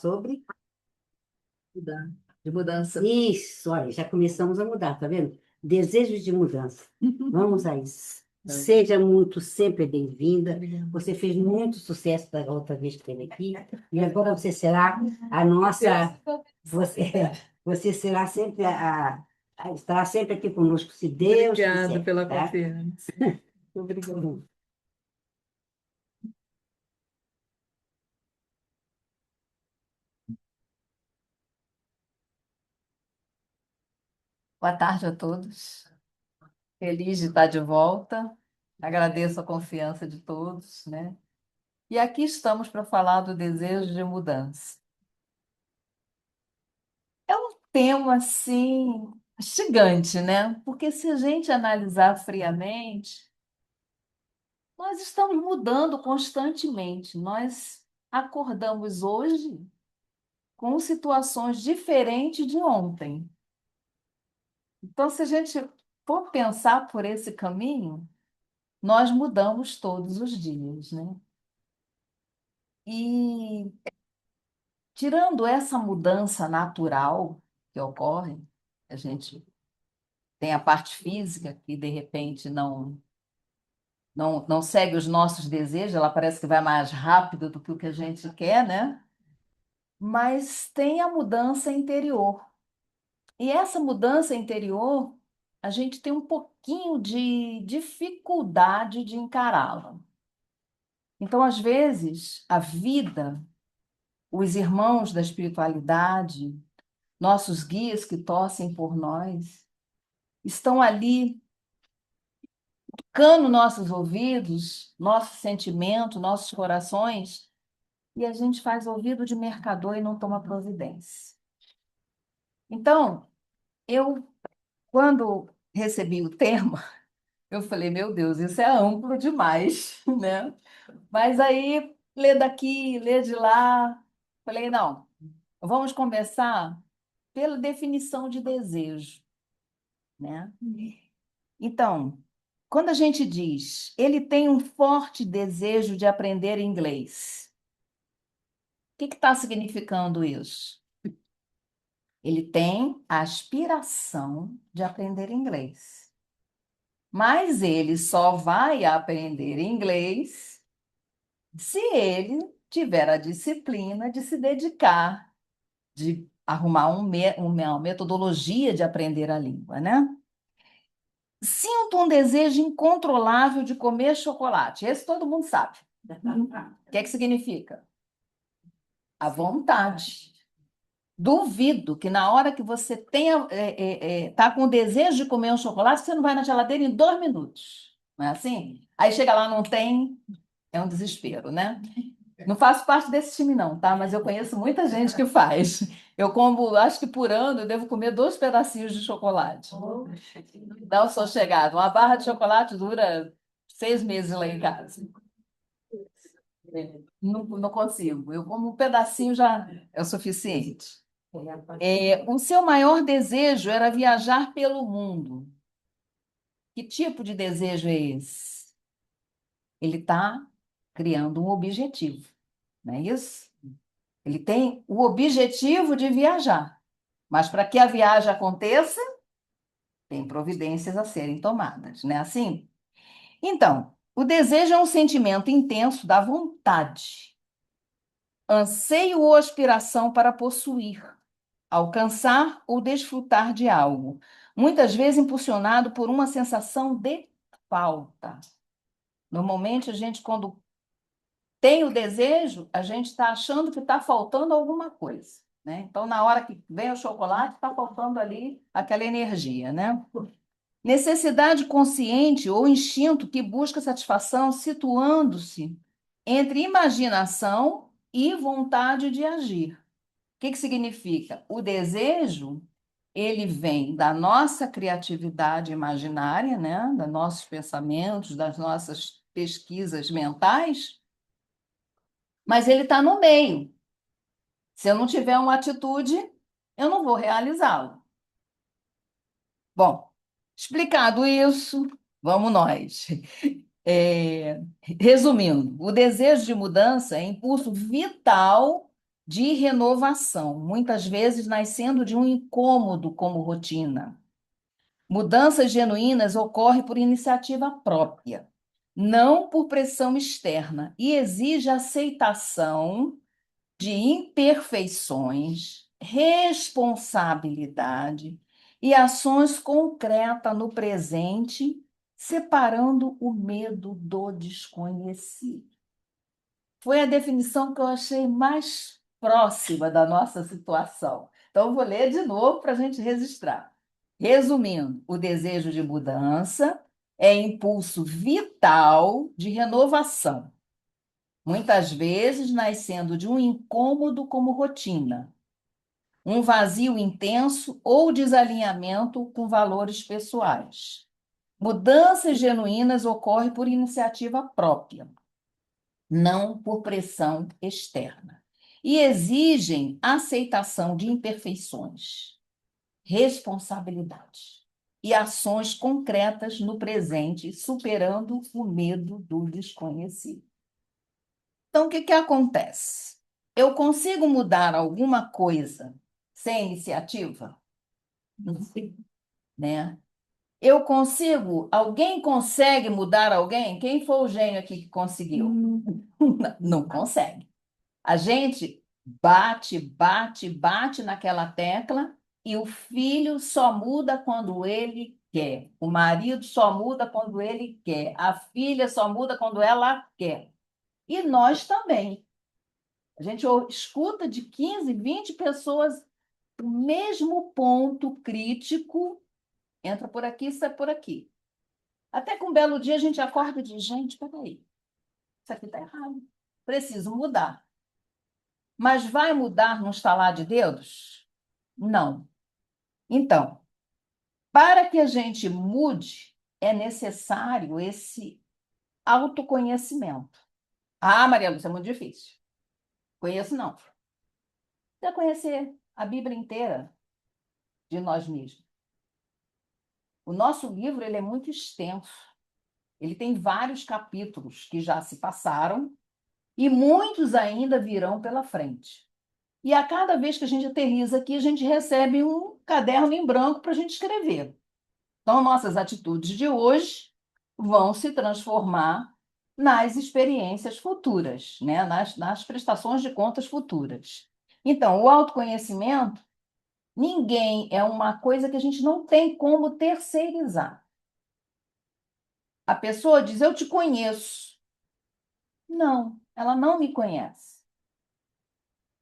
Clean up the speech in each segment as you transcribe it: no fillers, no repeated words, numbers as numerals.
sobre De mudança. isso. Olha, já começamos a mudar, tá vendo? Desejos de mudança. Vamos a isso. Seja muito sempre bem-vinda. Você fez muito sucesso da outra vez que esteve aqui. E agora você será a nossa. Você, você será sempre estará sempre aqui conosco, se Deus Obrigada quiser, pela tá? confiança. Obrigada. Boa tarde a todos. Feliz de estar de volta. Agradeço a confiança de todos, né? E aqui estamos para falar do desejo de mudança. É um tema assim gigante, né? Porque se a gente analisar friamente, nós estamos mudando constantemente. Nós acordamos hoje com situações diferentes de ontem. Então, se a gente for pensar por esse caminho, nós mudamos todos os dias, né? E tirando essa mudança natural que ocorre, a gente tem a parte física que de repente não segue os nossos desejos, ela parece que vai mais rápido do que o que a gente quer, né? Mas tem a mudança interior. E essa mudança interior, a gente tem um pouquinho de dificuldade de encará-la. Então, às vezes, a vida, os irmãos da espiritualidade, nossos guias que torcem por nós, estão ali tocando nossos ouvidos, nossos sentimentos, nossos corações, e a gente faz ouvido de mercador e não toma providência. Então, eu, quando recebi o termo, eu falei, meu Deus, isso é amplo demais, né? Mas aí, lê daqui, lê de lá, falei, não, vamos começar pela definição de desejo, né? Então, quando a gente diz, ele tem um forte desejo de aprender inglês, o que está significando isso? Ele tem a aspiração de aprender inglês, mas ele só vai aprender inglês se ele tiver a disciplina de se dedicar, de arrumar uma metodologia de aprender a língua, né? Sinto um desejo incontrolável de comer chocolate. Esse todo mundo sabe. O que é que significa? A vontade. Duvido que na hora que você tenha, tá com o desejo de comer um chocolate, você não vai na geladeira em 2 minutos. Não é assim? Aí chega lá, não tem, é um desespero, né? Não faço parte desse time, não, tá? Mas eu conheço muita gente que faz. Eu como, acho que por ano, eu devo comer 2 pedacinhos de chocolate. Não sou chegada. Uma barra de chocolate dura 6 meses lá em casa. Não consigo. Eu como um pedacinho já é o suficiente. O seu maior desejo era viajar pelo mundo. Que tipo de desejo é esse? Ele está criando um objetivo, não é isso? Ele tem o objetivo de viajar, mas para que a viagem aconteça, tem providências a serem tomadas, não é assim? Então, o desejo é um sentimento intenso da vontade, anseio ou aspiração para possuir, alcançar ou desfrutar de algo, muitas vezes impulsionado por uma sensação de falta. Normalmente, a gente, quando tem o desejo, a gente está achando que está faltando alguma coisa, né? Então, na hora que vem o chocolate, está faltando ali aquela energia, né? Necessidade consciente ou instinto que busca satisfação situando-se entre imaginação e vontade de agir. O que significa? O desejo, ele vem da nossa criatividade imaginária, né? Dos nossos pensamentos, das nossas pesquisas mentais, mas ele está no meio. Se eu não tiver uma atitude, eu não vou realizá-lo. Bom, explicado isso, vamos nós. Resumindo, o desejo de mudança é impulso vital de renovação, muitas vezes nascendo de um incômodo como rotina. Mudanças genuínas ocorrem por iniciativa própria, não por pressão externa, e exige aceitação de imperfeições, responsabilidade e ações concretas no presente, separando o medo do desconhecido. Foi a definição que eu achei mais próxima da nossa situação. Então, eu vou ler de novo para a gente registrar. Resumindo, o desejo de mudança é impulso vital de renovação, muitas vezes nascendo de um incômodo como rotina, um vazio intenso ou desalinhamento com valores pessoais. Mudanças genuínas ocorrem por iniciativa própria, não por pressão externa, e exigem aceitação de imperfeições, responsabilidade e ações concretas no presente, superando o medo do desconhecido. Então, o que acontece? Eu consigo mudar alguma coisa sem iniciativa? Não sei, né? Alguém consegue mudar alguém? Quem foi o gênio aqui que conseguiu? Não consegue. A gente bate, bate, bate naquela tecla e o filho só muda quando ele quer. O marido só muda quando ele quer. A filha só muda quando ela quer. E nós também. A gente escuta de 15, 20 pessoas o mesmo ponto crítico, entra por aqui, sai por aqui. Até que um belo dia a gente acorda e diz, gente, peraí, isso aqui está errado. Preciso mudar. Mas vai mudar no estalar de dedos? Não. Então, para que a gente mude, é necessário esse autoconhecimento. Ah, Maria Lúcia, é muito difícil. Conheço, não. Precisa conhecer a Bíblia inteira de nós mesmos. O nosso livro ele é muito extenso. Ele tem vários capítulos que já se passaram e muitos ainda virão pela frente. E a cada vez que a gente aterriza aqui, a gente recebe um caderno em branco para a gente escrever. Então, nossas atitudes de hoje vão se transformar nas experiências futuras, né? nas prestações de contas futuras. Então, o autoconhecimento, ninguém é uma coisa que a gente não tem como terceirizar. A pessoa diz, eu te conheço. Não, ela não me conhece.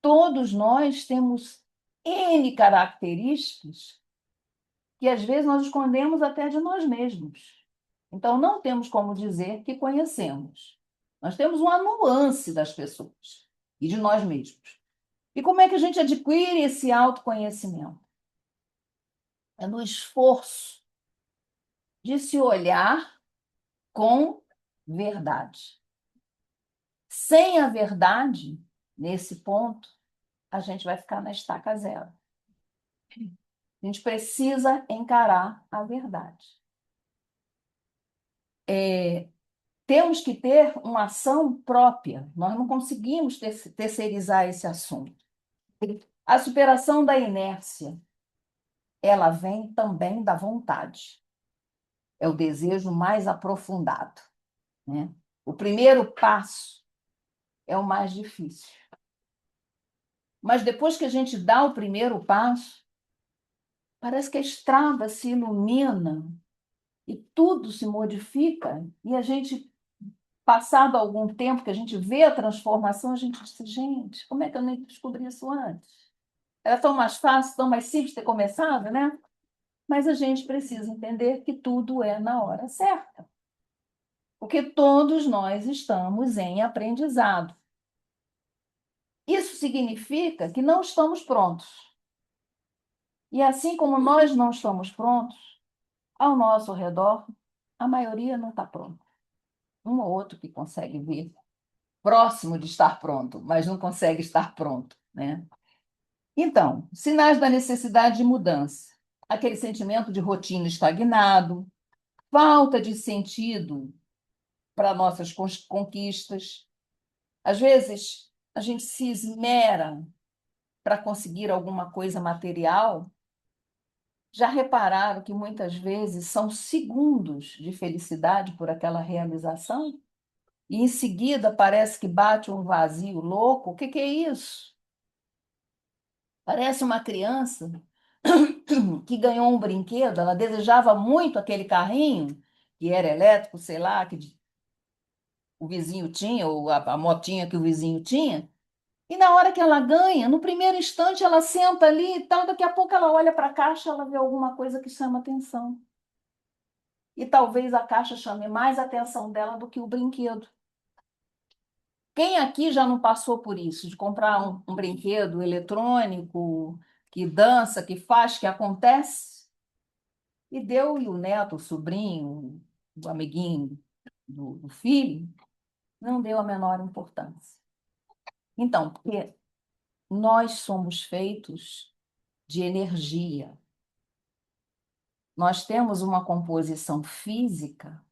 Todos nós temos N características que às vezes nós escondemos até de nós mesmos. Então, não temos como dizer que conhecemos. Nós temos uma nuance das pessoas e de nós mesmos. E como é que a gente adquire esse autoconhecimento? É no esforço de se olhar com verdade. Sem a verdade, nesse ponto, a gente vai ficar na estaca zero. A gente precisa encarar a verdade. Temos que ter uma ação própria. Nós não conseguimos terceirizar esse assunto. A superação da inércia, ela vem também da vontade. É o desejo mais aprofundado, né? O primeiro passo é o mais difícil. Mas depois que a gente dá o primeiro passo, parece que a estrada se ilumina e tudo se modifica e a gente, passado algum tempo que a gente vê a transformação, a gente diz, gente, como é que eu nem descobri isso antes? Era tão mais fácil, tão mais simples ter começado, né? Mas a gente precisa entender que tudo é na hora certa. Porque todos nós estamos em aprendizado. Isso significa que não estamos prontos. E assim como nós não estamos prontos, ao nosso redor, a maioria não está pronta. Um ou outro que consegue ver próximo de estar pronto, mas não consegue estar pronto, né? Então, sinais da necessidade de mudança. Aquele sentimento de rotina estagnado, falta de sentido para nossas conquistas. Às vezes, a gente se esmera para conseguir alguma coisa material, já repararam que muitas vezes são segundos de felicidade por aquela realização? E em seguida parece que bate um vazio louco. O que que é isso? Parece uma criança que ganhou um brinquedo, ela desejava muito aquele carrinho, que era elétrico, sei lá, que o vizinho tinha, ou a motinha que o vizinho tinha, e na hora que ela ganha, no primeiro instante ela senta ali e tal, daqui a pouco ela olha para a caixa, ela vê alguma coisa que chama atenção. E talvez a caixa chame mais a atenção dela do que o brinquedo. Quem aqui já não passou por isso, de comprar um brinquedo eletrônico que dança, que faz, que acontece, e deu e o neto, o sobrinho, o amiguinho do filho, não deu a menor importância. Então, porque nós somos feitos de energia. Nós temos uma composição física,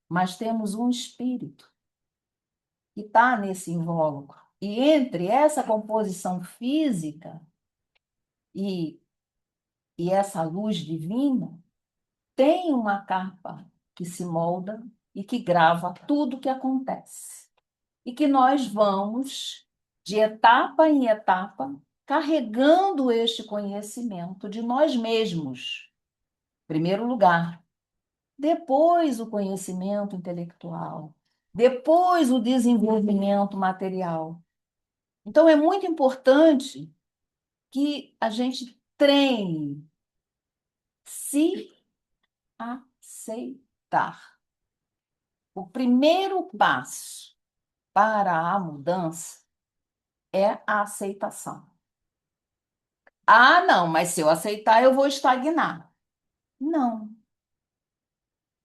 mas temos um espírito que está nesse invólucro. E entre essa composição física e, e essa luz divina, tem uma capa que se molda e que grava tudo o que acontece. E que nós vamos, de etapa em etapa, carregando este conhecimento de nós mesmos, em primeiro lugar. Depois o conhecimento intelectual, depois o desenvolvimento material. Então é muito importante que a gente treine se aceitar. O primeiro passo para a mudança é a aceitação. Ah, não, mas se eu aceitar, eu vou estagnar. Não,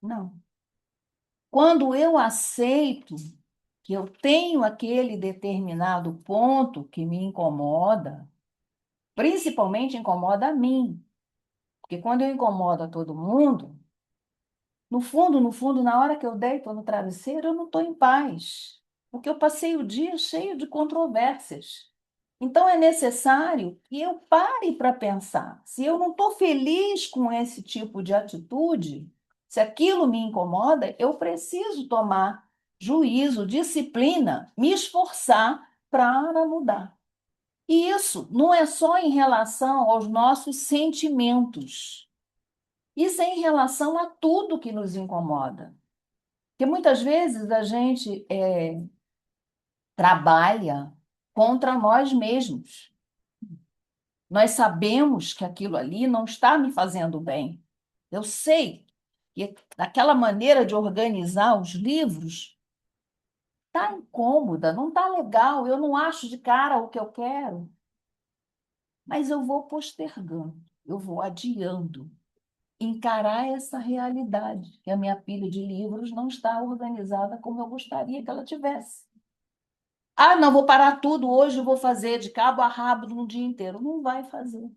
não. Quando eu aceito que eu tenho aquele determinado ponto que me incomoda, principalmente incomoda a mim, porque quando eu incomodo a todo mundo, no fundo, na hora que eu deito no travesseiro, eu não estou em paz, porque eu passei o dia cheio de controvérsias. Então é necessário que eu pare para pensar. Se eu não estou feliz com esse tipo de atitude, se aquilo me incomoda, eu preciso tomar juízo, disciplina, me esforçar para mudar. E isso não é só em relação aos nossos sentimentos. Isso é em relação a tudo que nos incomoda. Porque muitas vezes a gente trabalha contra nós mesmos. Nós sabemos que aquilo ali não está me fazendo bem. Eu sei que aquela maneira de organizar os livros está incômoda, não está legal, eu não acho de cara o que eu quero. Mas eu vou postergando, eu vou adiando. Encarar essa realidade, que a minha pilha de livros não está organizada como eu gostaria que ela tivesse. Ah, não, vou parar tudo hoje, vou fazer de cabo a rabo no dia inteiro. Não vai fazer.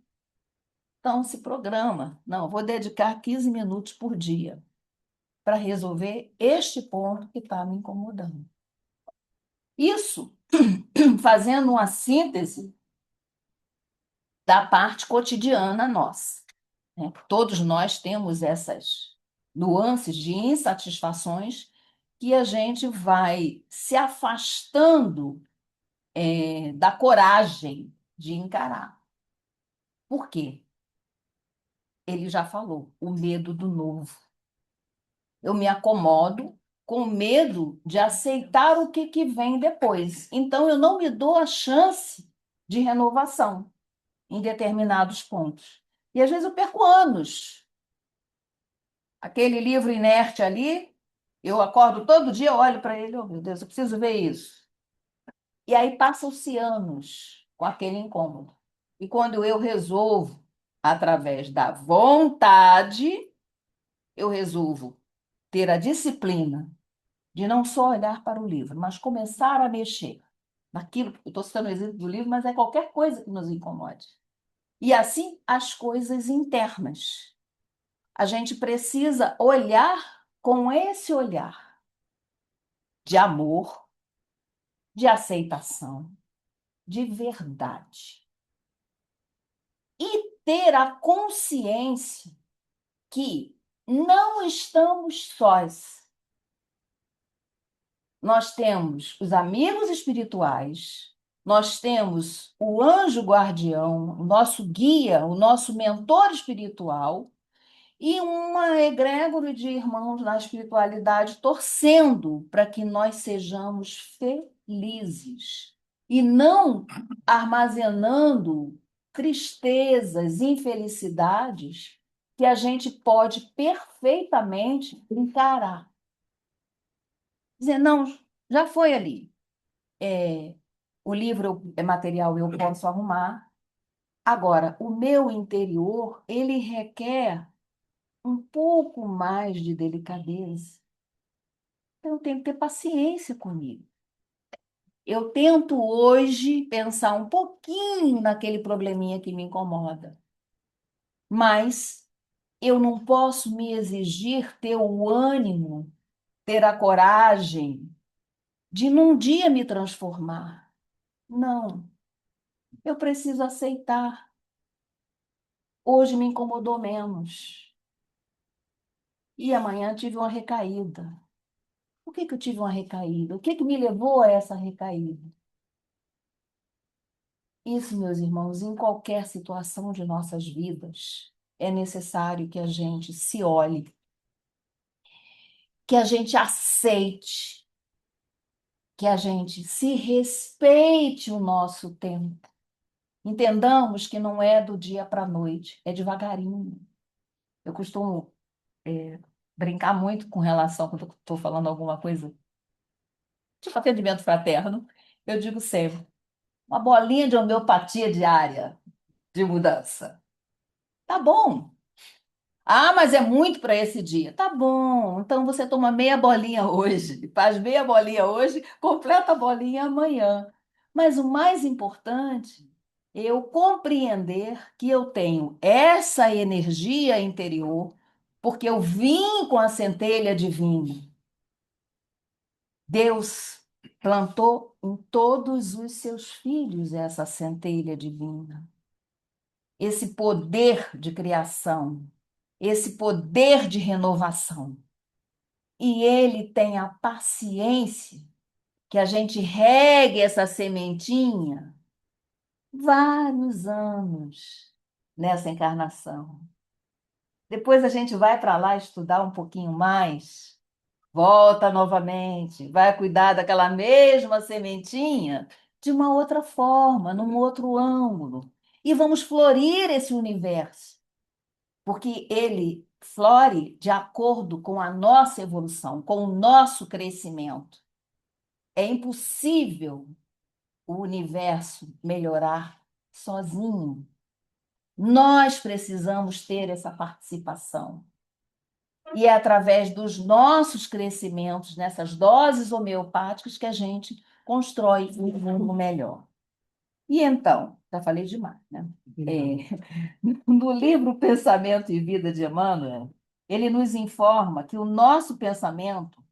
Então, se programa. Não, vou dedicar 15 minutos por dia para resolver este ponto que está me incomodando. Isso fazendo uma síntese da parte cotidiana nossa, né? Todos nós temos essas nuances de insatisfações que a gente vai se afastando da coragem de encarar. Por quê? Ele já falou, o medo do novo. Eu me acomodo com medo de aceitar o que vem depois. Então, eu não me dou a chance de renovação em determinados pontos. E às vezes eu perco anos. Aquele livro inerte ali, eu acordo todo dia, olho para ele, oh meu Deus, eu preciso ver isso. E aí passam-se anos com aquele incômodo. E quando eu resolvo, através da vontade, eu resolvo ter a disciplina de não só olhar para o livro, mas começar a mexer naquilo. Eu estou citando o exemplo do livro, mas é qualquer coisa que nos incomode. E assim as coisas internas. A gente precisa olhar com esse olhar de amor, de aceitação, de verdade. E ter a consciência que não estamos sós. Nós temos os amigos espirituais, nós temos o anjo guardião, o nosso guia, o nosso mentor espiritual, e uma egrégora de irmãos na espiritualidade torcendo para que nós sejamos felizes e não armazenando tristezas, infelicidades que a gente pode perfeitamente encarar. Dizer, não, já foi ali. O livro é material, eu posso arrumar. Agora, o meu interior, ele requer um pouco mais de delicadeza. Então, eu tenho que ter paciência comigo. Eu tento hoje pensar um pouquinho naquele probleminha que me incomoda, mas eu não posso me exigir ter o ânimo, ter a coragem de num dia me transformar. Não, eu preciso aceitar. Hoje me incomodou menos e amanhã tive uma recaída. Por que eu tive uma recaída? O que me levou a essa recaída? Isso, meus irmãos, em qualquer situação de nossas vidas, é necessário que a gente se olhe, que a gente aceite, que a gente se respeite o nosso tempo. Entendamos que não é do dia para a noite, é devagarinho. Eu costumo brincar muito com relação, quando eu estou falando alguma coisa, tipo atendimento fraterno, eu digo sempre, uma bolinha de homeopatia diária de mudança. Tá bom. Ah, mas é muito para esse dia. Tá bom. Então você toma meia bolinha hoje, faz meia bolinha hoje, completa a bolinha amanhã. Mas o mais importante é eu compreender que eu tenho essa energia interior, porque eu vim com a centelha divina. Deus plantou em todos os seus filhos essa centelha divina, esse poder de criação, esse poder de renovação. E ele tem a paciência que a gente regue essa sementinha vários anos nessa encarnação. Depois a gente vai para lá estudar um pouquinho mais, volta novamente, vai cuidar daquela mesma sementinha de uma outra forma, num outro ângulo. E vamos florir esse universo, porque ele flore de acordo com a nossa evolução, com o nosso crescimento. É impossível o universo melhorar sozinho. Nós precisamos ter essa participação. E é através dos nossos crescimentos, nessas doses homeopáticas, que a gente constrói um mundo melhor. E então, já falei demais, né? No livro Pensamento e Vida de Emmanuel, ele nos informa que o nosso pensamento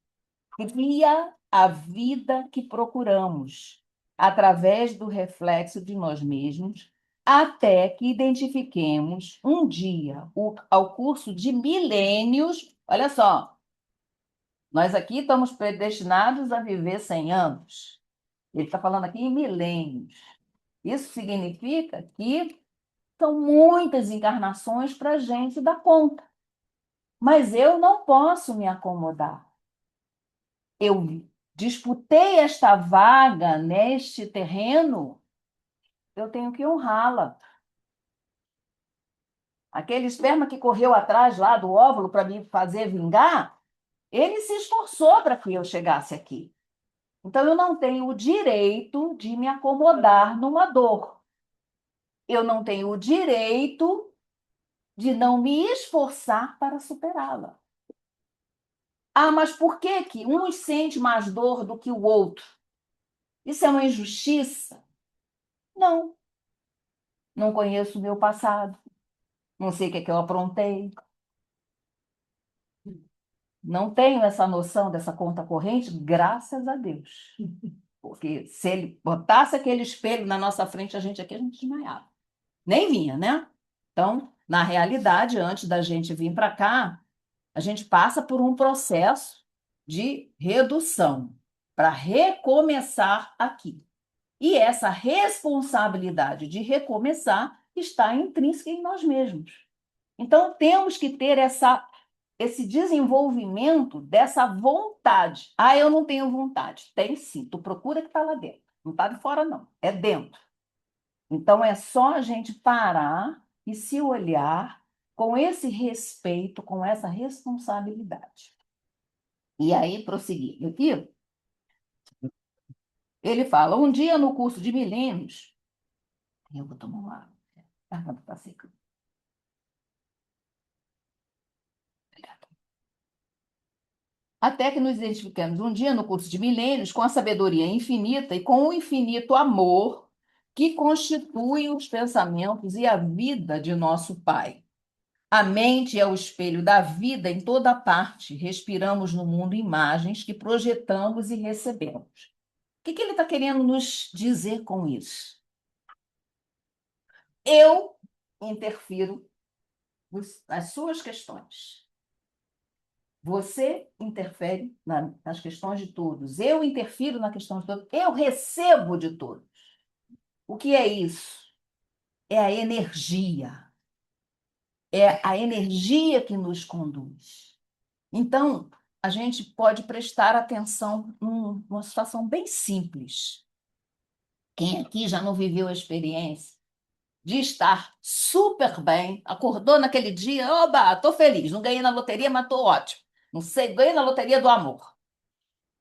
cria a vida que procuramos, através do reflexo de nós mesmos, até que identifiquemos um dia, ao curso de milênios, olha só, nós aqui estamos predestinados a viver 100 anos. Ele está falando aqui em milênios. Isso significa que são muitas encarnações para a gente dar conta. Mas eu não posso me acomodar. Eu disputei esta vaga neste terreno, eu tenho que honrá-la. Aquele esperma que correu atrás lá do óvulo para me fazer vingar, ele se esforçou para que eu chegasse aqui. Então, eu não tenho o direito de me acomodar numa dor. Eu não tenho o direito de não me esforçar para superá-la. Ah, mas por que que um sente mais dor do que o outro? Isso é uma injustiça? Não. Não conheço o meu passado. Não sei o que é que eu aprontei. Não tenho essa noção dessa conta corrente, graças a Deus. Porque se ele botasse aquele espelho na nossa frente, a gente desmaiava. Nem vinha, né? Então, na realidade, antes da gente vir para cá, a gente passa por um processo de redução para recomeçar aqui. E essa responsabilidade de recomeçar está intrínseca em nós mesmos. Então, temos que ter esse desenvolvimento dessa vontade. Ah, eu não tenho vontade. Tem sim, tu procura que está lá dentro. Não está de fora, não. É dentro. Então, é só a gente parar e se olhar com esse respeito, com essa responsabilidade. E aí, prosseguindo aqui, ele fala, um dia no curso de milênios, eu vou tomar uma água, a garganta está seca. Até que nos identificamos um dia no curso de milênios com a sabedoria infinita e com o infinito amor que constitui os pensamentos e a vida de nosso Pai. A mente é o espelho da vida em toda parte. Respiramos no mundo imagens que projetamos e recebemos. O que ele está querendo nos dizer com isso? Eu interfiro nas suas questões. Você interfere nas questões de todos. Eu interfiro na questão de todos. Eu recebo de todos. O que é isso? É a energia. É a energia que nos conduz. Então, a gente pode prestar atenção numa situação bem simples. Quem aqui já não viveu a experiência de estar super bem, acordou naquele dia, oba, estou feliz, não ganhei na loteria, mas estou ótimo. Não sei, ganhei na loteria do amor.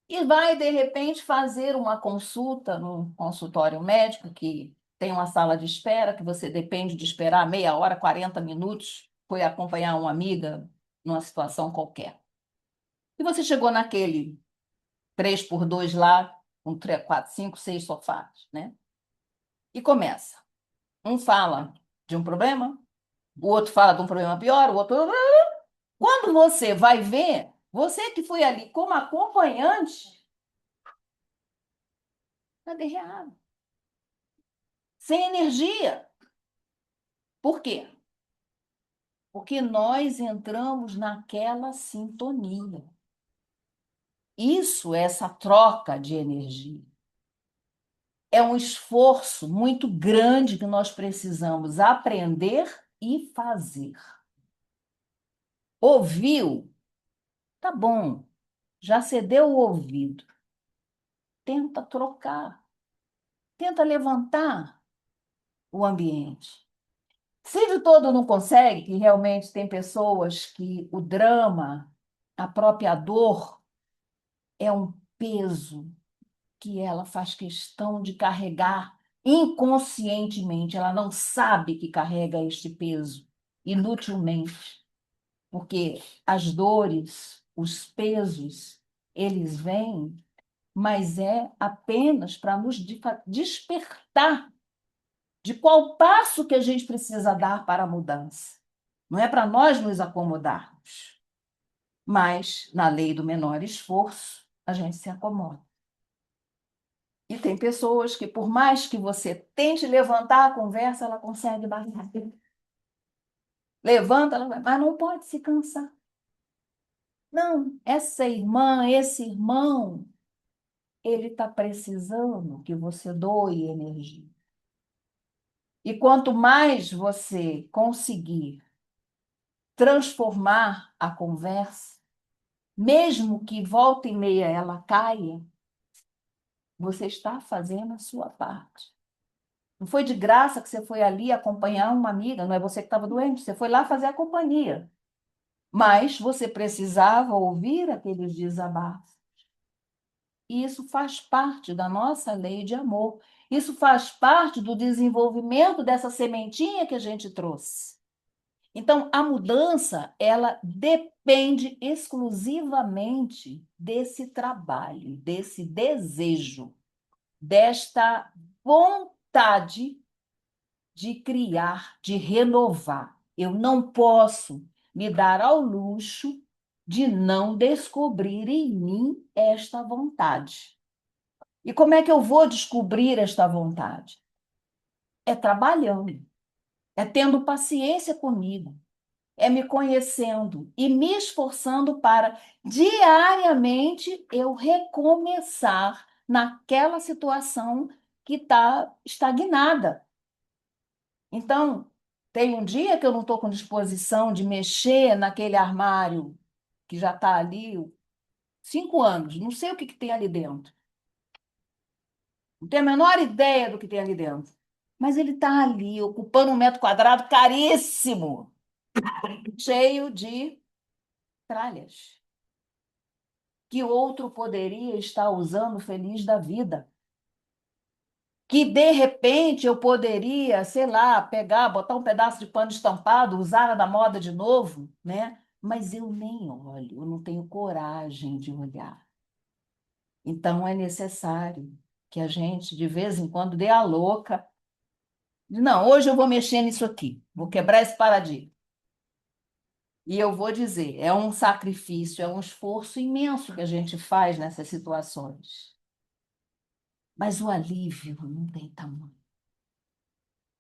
E vai, de repente, fazer uma consulta num consultório médico que tem uma sala de espera, que você depende de esperar meia hora, 40 minutos, foi acompanhar uma amiga numa situação qualquer. E você chegou naquele 3x2 lá, com 3, 4, 5, 6 sofás, né? E começa. Um fala de um problema, o outro fala de um problema pior, o outro... Quando você vai ver, você que foi ali como acompanhante, está derreado. Sem energia. Por quê? Porque nós entramos naquela sintonia. Isso é essa troca de energia. É um esforço muito grande que nós precisamos aprender e fazer. Ouviu? Tá bom, já cedeu o ouvido. Tenta trocar, tenta levantar o ambiente. Se de todo não consegue, que realmente tem pessoas que o drama, a própria dor, é um peso que ela faz questão de carregar inconscientemente. Ela não sabe que carrega este peso inutilmente, porque as dores, os pesos, eles vêm, mas é apenas para nos despertar de qual passo que a gente precisa dar para a mudança. Não é para nós nos acomodarmos, mas na lei do menor esforço, a gente se acomoda. E tem pessoas que, por mais que você tente levantar a conversa, ela consegue barrar. Levanta, ela vai, mas não pode se cansar. Não, essa irmã, esse irmão, ele está precisando que você doe energia. E quanto mais você conseguir transformar a conversa, mesmo que volta e meia ela caia, você está fazendo a sua parte. Não foi de graça que você foi ali acompanhar uma amiga, não é você que estava doente, você foi lá fazer a companhia. Mas você precisava ouvir aqueles desabafos. E isso faz parte da nossa lei de amor. Isso faz parte do desenvolvimento dessa sementinha que a gente trouxe. Então, a mudança, ela depende exclusivamente desse trabalho, desse desejo, desta vontade de criar, de renovar. Eu não posso me dar ao luxo de não descobrir em mim esta vontade. E como é que eu vou descobrir esta vontade? É trabalhando, é tendo paciência comigo, é me conhecendo e me esforçando para diariamente eu recomeçar naquela situação que está estagnada. Então, tem um dia que eu não estou com disposição de mexer naquele armário que já está ali 5 anos, não sei o que tem ali dentro, não tenho a menor ideia do que tem ali dentro. Mas ele está ali, ocupando um metro quadrado caríssimo, cheio de tralhas, que outro poderia estar usando feliz da vida. Que de repente eu poderia, sei lá, pegar, botar um pedaço de pano estampado, usar na moda de novo, né? Mas eu nem olho, eu não tenho coragem de olhar. Então é necessário que a gente, de vez em quando, dê a louca. Não, hoje eu vou mexer nisso aqui, vou quebrar esse paradigma. E eu vou dizer, é um sacrifício, é um esforço imenso que a gente faz nessas situações. Mas o alívio não tem tamanho.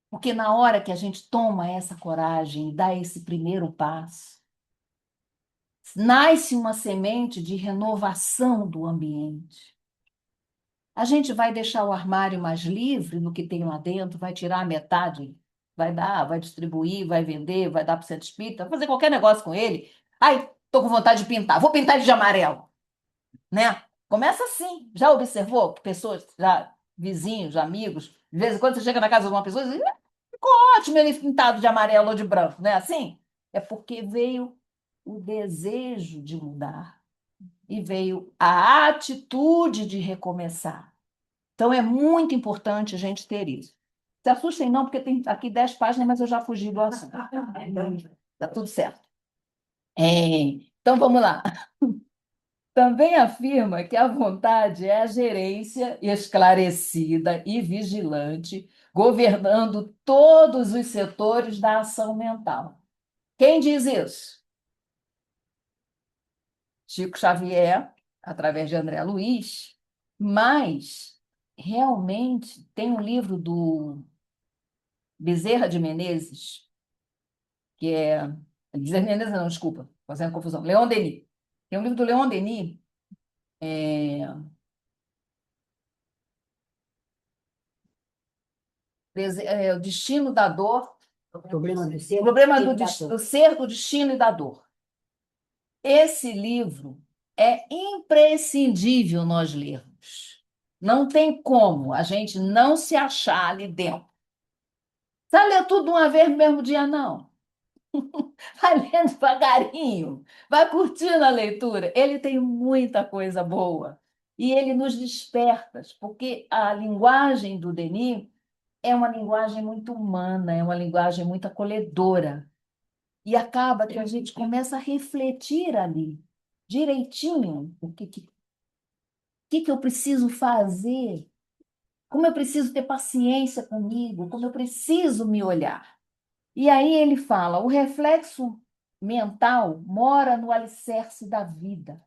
Porque na hora que a gente toma essa coragem e dá esse primeiro passo, nasce uma semente de renovação do ambiente. A gente vai deixar o armário mais livre no que tem lá dentro, vai tirar a metade, vai dar, vai distribuir, vai vender, vai dar para o centro espírita, vai fazer qualquer negócio com ele. Ai, estou com vontade de pintar, vou pintar ele de amarelo, né? Começa assim. Já observou que pessoas, já vizinhos, amigos, de vez em quando você chega na casa de uma pessoa e diz, ótimo ele pintado de amarelo ou de branco, não é assim? É porque veio o desejo de mudar e veio a atitude de recomeçar. Então é muito importante a gente ter isso. Se assustem não, porque tem aqui 10 páginas, mas eu já fugi do assunto. Tá tudo certo. Então vamos lá. Também afirma que a vontade é a gerência esclarecida e vigilante, governando todos os setores da ação mental. Quem diz isso? Chico Xavier, através de André Luiz, mas realmente tem um livro do Bezerra de Menezes, que é. Bezerra de Menezes, não, desculpa, fazendo confusão. Leon Denis. Tem um livro do Leon Denis, é, O Destino da Dor. O problema do ser, O problema sempre dá do dor. ser, do destino e da dor. Esse livro é imprescindível nós lermos. Não tem como a gente não se achar ali dentro. Vai ler tudo de uma vez no mesmo dia, não. Vai lendo devagarinho, vai curtindo a leitura. Ele tem muita coisa boa. E ele nos desperta, porque a linguagem do Denis é uma linguagem muito humana, é uma linguagem muito acolhedora. E acaba que a gente começa a refletir ali, direitinho, o que eu preciso fazer, como eu preciso ter paciência comigo, como eu preciso me olhar. E aí ele fala: o reflexo mental mora no alicerce da vida.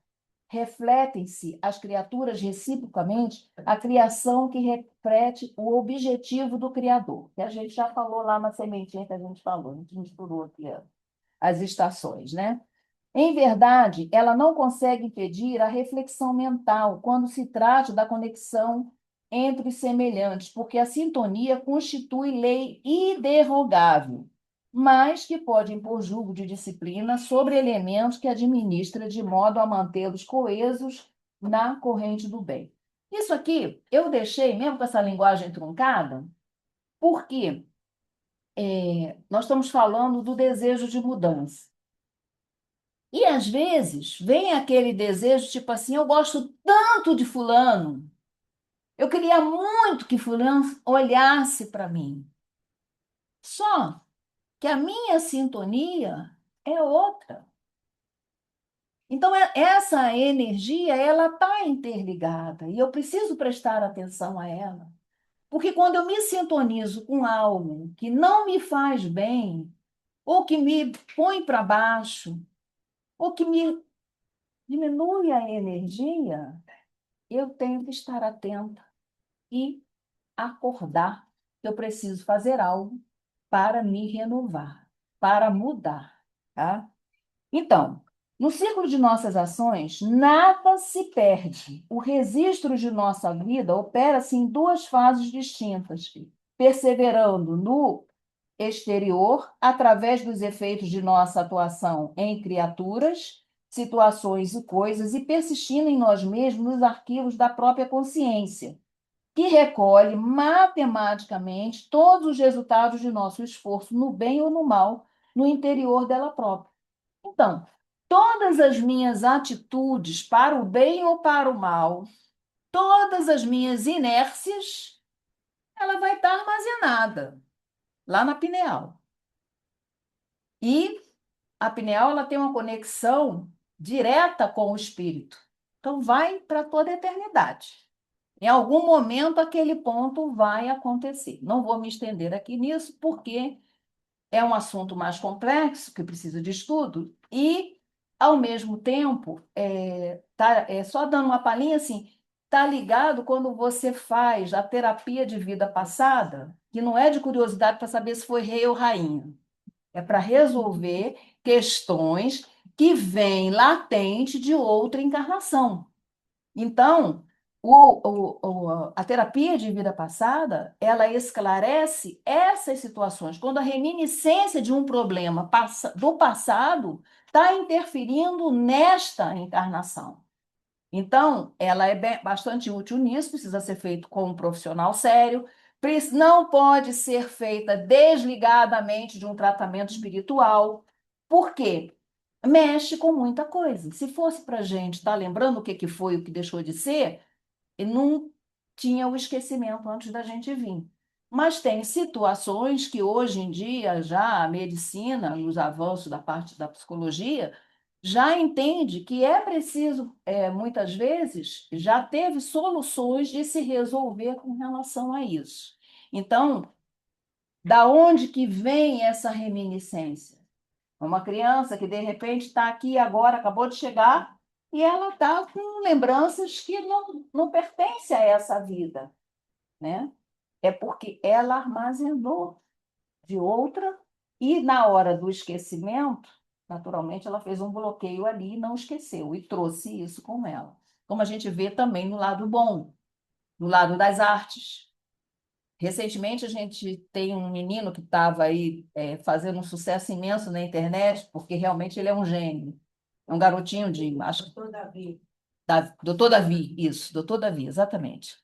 Refletem-se as criaturas reciprocamente a criação que reflete o objetivo do Criador, que a gente já falou lá na sementinha que a gente falou, a gente misturou aqui as estações, né? Em verdade, ela não consegue impedir a reflexão mental quando se trata da conexão entre os semelhantes, porque a sintonia constitui lei iderrogável, mas que pode impor julgo de disciplina sobre elementos que administra de modo a mantê-los coesos na corrente do bem. Isso aqui eu deixei, mesmo com essa linguagem truncada, porque nós estamos falando do desejo de mudança. E às vezes vem aquele desejo, tipo assim, eu gosto tanto de fulano, eu queria muito que fulano olhasse para mim. Só que a minha sintonia é outra. Então essa energia, ela está interligada e eu preciso prestar atenção a ela. Porque quando eu me sintonizo com algo que não me faz bem, ou que me põe para baixo, ou que me diminui a energia, eu tenho que estar atenta e acordar que eu preciso fazer algo para me renovar, para mudar, tá? Então, no ciclo de nossas ações, nada se perde. O registro de nossa vida opera-se em duas fases distintas, perseverando no exterior, através dos efeitos de nossa atuação em criaturas, situações e coisas, e persistindo em nós mesmos nos arquivos da própria consciência, que recolhe matematicamente todos os resultados de nosso esforço, no bem ou no mal, no interior dela própria. Então, todas as minhas atitudes, para o bem ou para o mal, todas as minhas inércias, ela vai estar armazenada lá na pineal. E a pineal ela tem uma conexão direta com o espírito. Então, vai para toda a eternidade. Em algum momento, aquele ponto vai acontecer. Não vou me estender aqui nisso, porque é um assunto mais complexo, que precisa de estudo, e, ao mesmo tempo, só dando uma palhinha assim, está ligado quando você faz a terapia de vida passada, que não é de curiosidade para saber se foi rei ou rainha, é para resolver questões que vêm latente de outra encarnação. Então, a terapia de vida passada, ela esclarece essas situações, quando a reminiscência de um problema do passado está interferindo nesta encarnação. Então, ela é bastante útil nisso, precisa ser feito com um profissional sério, não pode ser feita desligadamente de um tratamento espiritual. Por quê? Mexe com muita coisa. Se fosse para a gente estar lembrando o que que foi, o que deixou de ser, e não tinha o esquecimento antes da gente vir. Mas tem situações que hoje em dia já a medicina, os avanços da parte da psicologia, já entende que é preciso, muitas vezes, já teve soluções de se resolver com relação a isso. Então, da onde que vem essa reminiscência? Uma criança que, de repente, está aqui agora, acabou de chegar, e ela está com lembranças que não pertencem a essa vida, né? É porque ela armazenou de outra, e na hora do esquecimento, naturalmente, ela fez um bloqueio ali e não esqueceu, e trouxe isso com ela. Como a gente vê também no lado bom, no lado das artes. Recentemente, a gente tem um menino que estava aí fazendo um sucesso imenso na internet, porque realmente ele é um gênio. É um garotinho de, acho que... Doutor Davi, isso, doutor Davi, exatamente.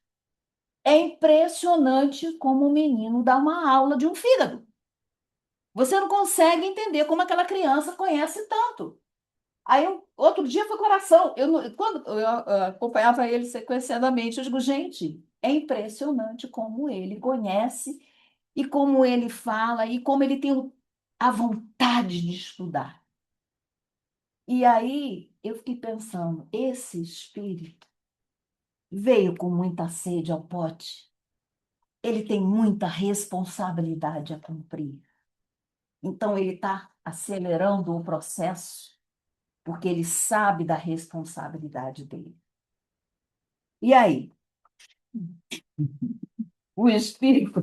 É impressionante como o menino dá uma aula de um fígado. Você não consegue entender como aquela criança conhece tanto. Aí, outro dia foi coração. Quando eu acompanhava ele sequenciadamente, eu digo, gente, é impressionante como ele conhece e como ele fala e como ele tem a vontade de estudar. E aí eu fiquei pensando, esse espírito veio com muita sede ao pote, ele tem muita responsabilidade a cumprir. Então ele está acelerando o processo, porque ele sabe da responsabilidade dele. E aí? O espírito,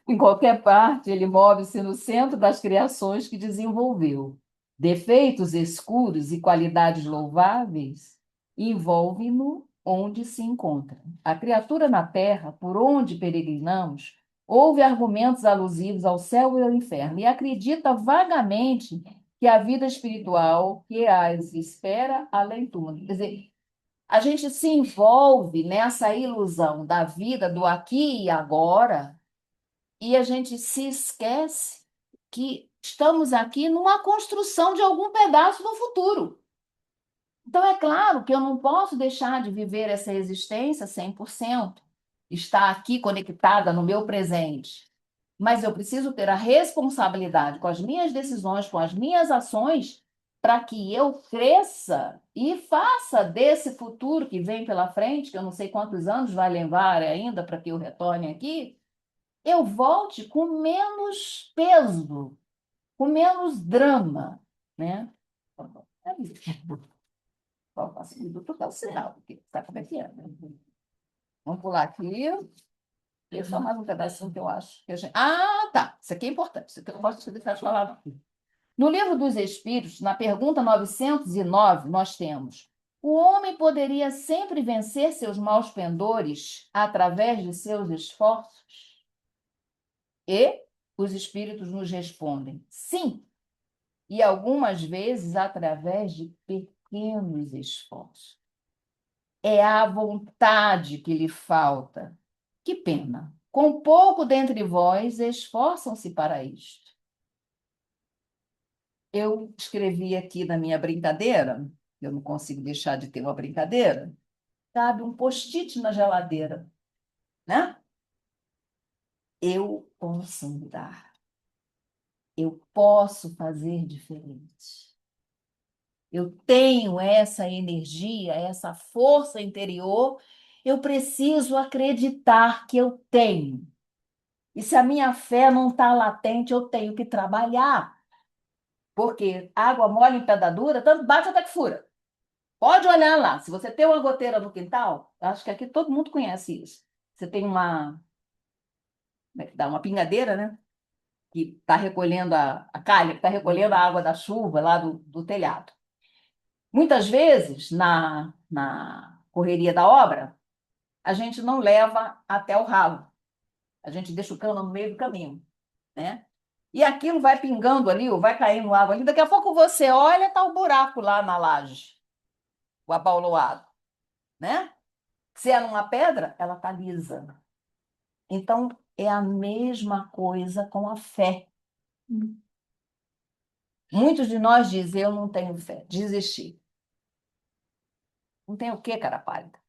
em qualquer parte, ele move-se no centro das criações que desenvolveu. Defeitos escuros e qualidades louváveis envolvem-no onde se encontra. A criatura na terra, por onde peregrinamos, ouve argumentos alusivos ao céu e ao inferno e acredita vagamente que a vida espiritual que as espera além do. Quer dizer, a gente se envolve nessa ilusão da vida, do aqui e agora, e a gente se esquece que estamos aqui numa construção de algum pedaço do futuro. Então, é claro que eu não posso deixar de viver essa existência 100%, estar aqui conectada no meu presente. Mas eu preciso ter a responsabilidade com as minhas decisões, com as minhas ações, para que eu cresça e faça desse futuro que vem pela frente, que eu não sei quantos anos vai levar ainda para que eu retorne aqui, eu volte com menos peso, com menos drama, né? É isso. Posso do total sinal, porque está como é que é, né? Vamos pular aqui. E só mais um pedacinho que eu acho que a gente... Ah, tá. Isso aqui é importante. Isso aqui eu não posso deixar de falar. Não. No Livro dos Espíritos, na pergunta 909, nós temos: o homem poderia sempre vencer seus maus pendores através de seus esforços? E os espíritos nos respondem: sim, e algumas vezes através de pequenos esforços. É a vontade que lhe falta. Que pena. Com pouco dentre vós esforçam-se para isto. Eu escrevi aqui na minha brincadeira, eu não consigo deixar de ter uma brincadeira, cabe um post-it na geladeira, né? Eu posso mudar, eu posso fazer diferente. Eu tenho essa energia, essa força interior, eu preciso acreditar que eu tenho. E se a minha fé não está latente, eu tenho que trabalhar. Porque água mole em pedra dura, tanto bate até que fura. Pode olhar lá. Se você tem uma goteira no quintal, acho que aqui todo mundo conhece isso. Você tem uma, como é que dá? Uma pingadeira, né? Que está recolhendo a calha, que está recolhendo a água da chuva lá do telhado. Muitas vezes, na correria da obra, a gente não leva até o ralo. A gente deixa o cano no meio do caminho, né? E aquilo vai pingando ali, ou vai caindo água ali. Daqui a pouco você olha, está o buraco lá na laje, o abauloado, né? Se é numa pedra, ela está lisa. Então, é a mesma coisa com a fé. Muitos de nós dizem, eu não tenho fé, desisti. Não tem o quê, cara pálida?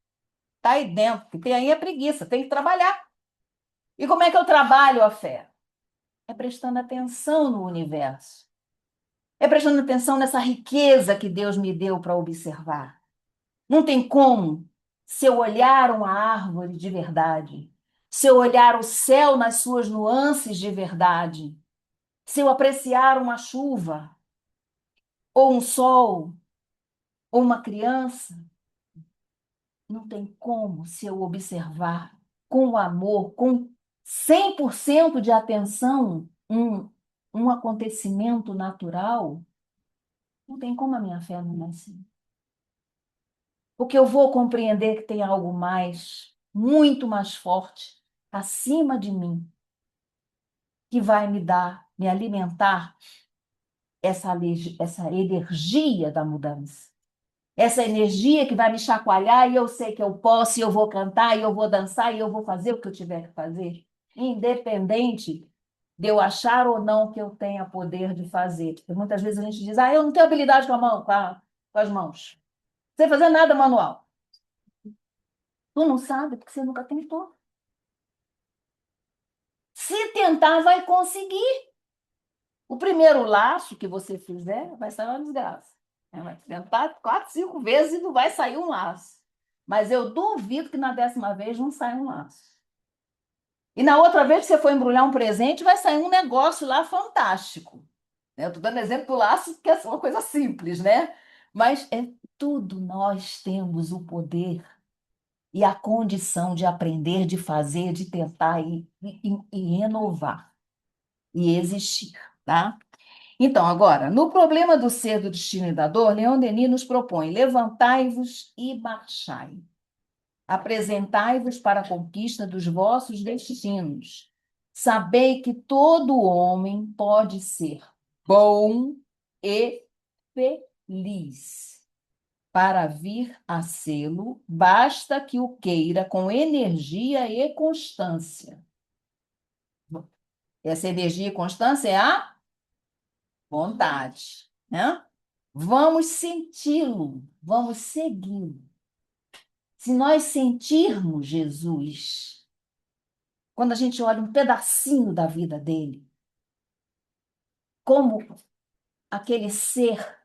Está aí dentro, o que tem aí é preguiça, tem que trabalhar. E como é que eu trabalho a fé? É prestando atenção no universo. É prestando atenção nessa riqueza que Deus me deu para observar. Não tem como, se eu olhar uma árvore de verdade, se eu olhar o céu nas suas nuances de verdade, se eu apreciar uma chuva, ou um sol, ou uma criança, não tem como, se eu observar com amor, com 100% de atenção, um acontecimento natural, não tem como a minha fé não nascer. Porque eu vou compreender que tem algo mais, muito mais forte, acima de mim, que vai me dar, me alimentar essa energia da mudança. Essa energia que vai me chacoalhar e eu sei que eu posso, e eu vou cantar, e eu vou dançar, e eu vou fazer o que eu tiver que fazer. Independente de eu achar ou não que eu tenha poder de fazer. Porque muitas vezes a gente diz, eu não tenho habilidade com a mão, com as mãos. Não sei fazer nada manual. Tu não sabe porque você nunca tentou. Se tentar, vai conseguir. O primeiro laço que você fizer vai sair uma desgraça. Vai tentar 4, 5 vezes e não vai sair um laço. Mas eu duvido que na 10ª vez não saia um laço. E na outra vez que você for embrulhar um presente, vai sair um negócio lá fantástico. Eu estou dando exemplo do laço, que é uma coisa simples, né? Mas é tudo, nós temos o poder e a condição de aprender, de fazer, de tentar e renovar e existir, tá? Então, agora, no problema do ser, do destino e da dor, Leon Denis nos propõe: levantai-vos e marchai. Apresentai-vos para a conquista dos vossos destinos. Sabei que todo homem pode ser bom e feliz. Para vir a sê-lo, basta que o queira com energia e constância. Essa energia e constância é a vontade, né? Vamos senti-lo, vamos segui-lo. Se nós sentirmos Jesus, quando a gente olha um pedacinho da vida dele, como aquele ser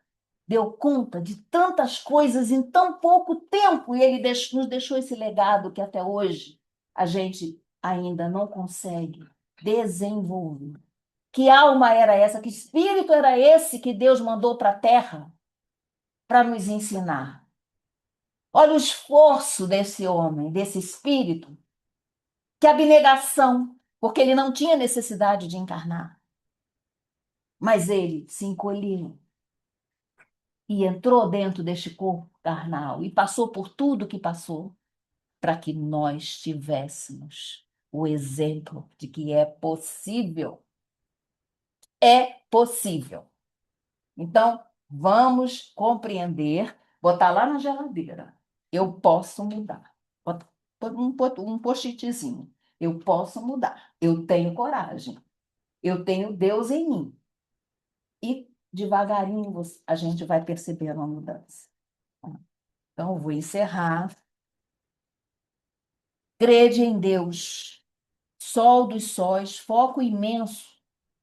deu conta de tantas coisas em tão pouco tempo e ele nos deixou esse legado que até hoje a gente ainda não consegue desenvolver. Que alma era essa? Que espírito era esse que Deus mandou para a Terra para nos ensinar? Olha o esforço desse homem, desse espírito, que abnegação, porque ele não tinha necessidade de encarnar. Mas ele se encolheu e entrou dentro deste corpo carnal e passou por tudo que passou para que nós tivéssemos o exemplo de que é possível. É possível. Então, vamos compreender, botar lá na geladeira. Eu posso mudar. Bota um post-itzinho. Eu posso mudar. Eu tenho coragem. Eu tenho Deus em mim. E devagarinho a gente vai percebendo a mudança. Então, eu vou encerrar. Crede em Deus, sol dos sóis, foco imenso,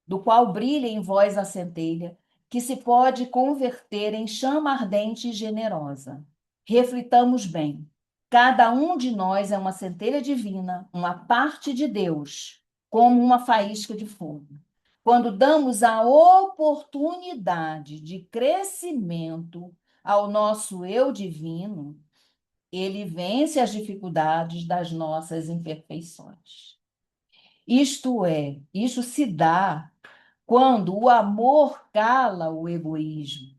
do qual brilha em vós a centelha, que se pode converter em chama ardente e generosa. Reflitamos bem. Cada um de nós é uma centelha divina, uma parte de Deus, como uma faísca de fogo. Quando damos a oportunidade de crescimento ao nosso eu divino, ele vence as dificuldades das nossas imperfeições. Isso se dá quando o amor cala o egoísmo,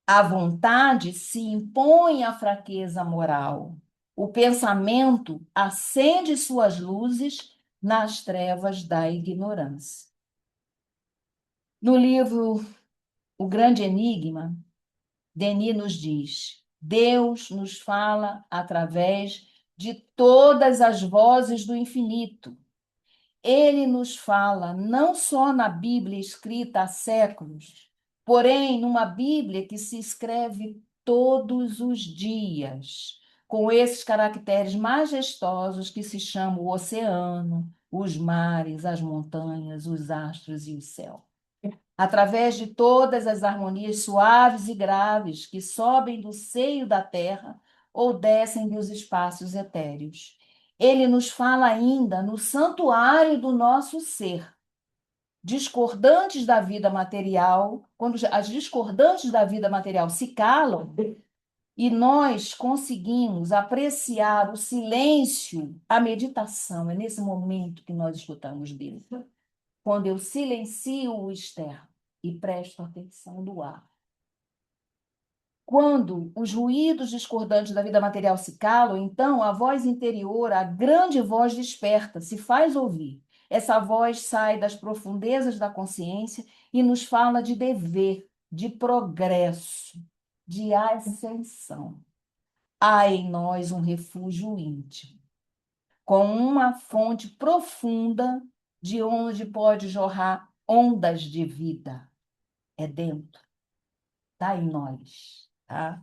a vontade se impõe à fraqueza moral, o pensamento acende suas luzes nas trevas da ignorância. No livro O Grande Enigma, Denis nos diz: Deus nos fala através de todas as vozes do infinito. Ele nos fala não só na Bíblia escrita há séculos, porém numa Bíblia que se escreve todos os dias, com esses caracteres majestosos que se chamam o oceano, os mares, as montanhas, os astros e o céu. Através de todas as harmonias suaves e graves que sobem do seio da terra ou descem dos espaços etéreos. Ele nos fala ainda no santuário do nosso ser, discordantes da vida material, quando as discordantes da vida material se calam e nós conseguimos apreciar o silêncio, a meditação, é nesse momento que nós escutamos Deus. Quando eu silencio o externo e presto atenção no ar. Quando os ruídos discordantes da vida material se calam, então a voz interior, a grande voz desperta, se faz ouvir. Essa voz sai das profundezas da consciência e nos fala de dever, de progresso, de ascensão. Há em nós um refúgio íntimo, com uma fonte profunda de onde pode jorrar ondas de vida. É dentro, está em nós, tá?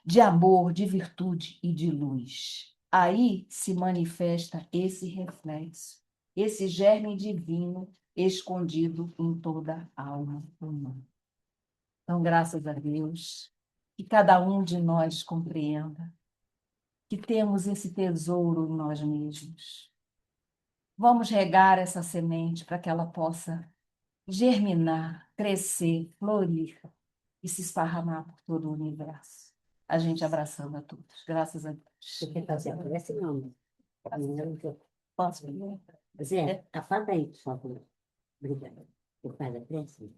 De amor, de virtude e de luz. Aí se manifesta esse reflexo, esse germe divino escondido em toda a alma humana. Então, graças a Deus, que cada um de nós compreenda que temos esse tesouro em nós mesmos. Vamos regar essa semente para que ela possa germinar, crescer, florir e se esparramar por todo o universo. A gente abraçando a todos. Graças a Deus. Você quer fazer a prece, não? Posso? Zé, afasta aí, por favor. Obrigada. Você faz a prece?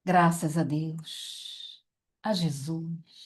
Graças a Deus, a Jesus,